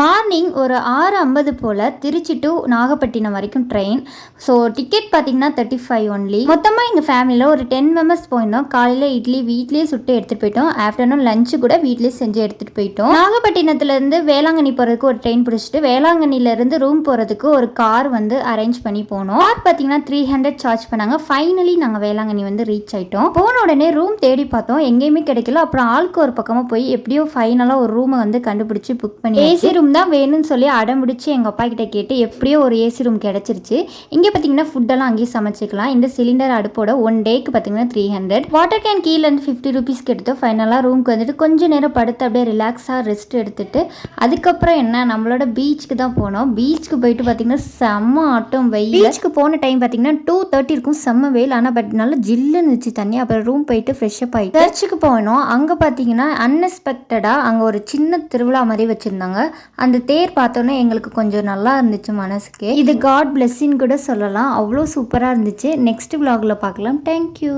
Morning ஒரு 6:50 போல் Trichy to Nagapattinam வரைக்கும் train. So ticket பார்த்தீங்கன்னா 35 ஒன்லி. மொத்தமாக எங்கள் ஃபேமிலியில் ஒரு 10 மெம்பர்ஸ் போயிருந்தோம். காலையில் இட்லி வீட்லேயே சுட்டு எடுத்துகிட்டு போயிட்டோம். ஆஃப்டர்நூன் லஞ்சு கூட வீட்லேயே செஞ்சு எடுத்துகிட்டு போயிட்டோம். நாகப்பட்டினத்துலேருந்து வேளாங்கண்ணி போகிறதுக்கு ஒரு ட்ரெயின் பிடிச்சிட்டு வேளாங்கண்ணிலேருந்து ரூம் போகிறதுக்கு ஒரு கார் வந்து அரேஞ்ச் பண்ணி போனோம். கார் பார்த்தீங்கன்னா 300 சார்ஜ் பண்ணாங்க. ஃபைனலி நாங்கள் வேளாங்கண்ணி வந்து ரீச் ஆகிட்டோம். போன உடனே ரூம் தேடி பார்த்தோம், எங்கேயுமே கிடைக்கல. அப்புறம் ஆளுக்கு ஒரு பக்கமாக போய் எப்படியோ ஃபைனலாக ஒரு ரூமை வந்து கண்டுபிடிச்சி புக் பண்ணி ஏசி ரூம் தான் வேணும்னு சொல்லி அடம்பிடிச்சு எங்கள் அப்பா கிட்ட கேட்டு எப்படியோ ஒரு ஏசி ரூம் கிடச்சிருச்சு. இங்கே பார்த்தீங்கன்னா ஃபுட்டெல்லாம் அங்கேயே சமைச்சிக்கலாம். இந்த சிலிண்டர் அடுப்போட 1 டேக்கு பார்த்தீங்கன்னா 300. வாட்டர் கேன் கீழே இருந்து 50 ருபீஸ்க்கு எடுத்து ஃபைனலாக ரூமுக்கு வந்துட்டு கொஞ்சம் நேரம் படுத்து அப்படியே ரிலாக்ஸாக ரெஸ்ட் எடுத்துட்டு அதுக்கப்புறம் என்ன நம்மளோட பீச்சுக்கு தான் போனோம். பீச்சுக்கு போயிட்டு பார்த்தீங்கன்னா செம்ம ஆட்டம் வெயில். பீச்சுக்கு போன டைம் பார்த்தீங்கன்னா 2:30 இருக்கும். செம்ம வெயில். ஆனால் பட் நல்லா ஜில்லுன்னு இருந்துச்சு தண்ணி. அப்புறம் ரூம் போயிட்டு ஃப்ரெஷ்அப் ஆகிட்டு சர்ச்சுக்கு போனோம். அங்கே பார்த்தீங்கன்னா அன்எக்ஸ்பெக்டடாக அங்கே ஒரு சின்ன திருவிழா மாதிரி வச்சுருந்தாங்க. அந்த தேர் பார்த்தோன்னே எங்களுக்கு கொஞ்சம் நல்லா இருந்துச்சு மனசுக்கு. இது காட் பிளெஸ்ஸின்னு கூட சொல்லலாம். அவ்வளோ சூப்பராக இருந்துச்சு. நெக்ஸ்ட் vlogல பார்க்கலாம். தேங்க்யூ.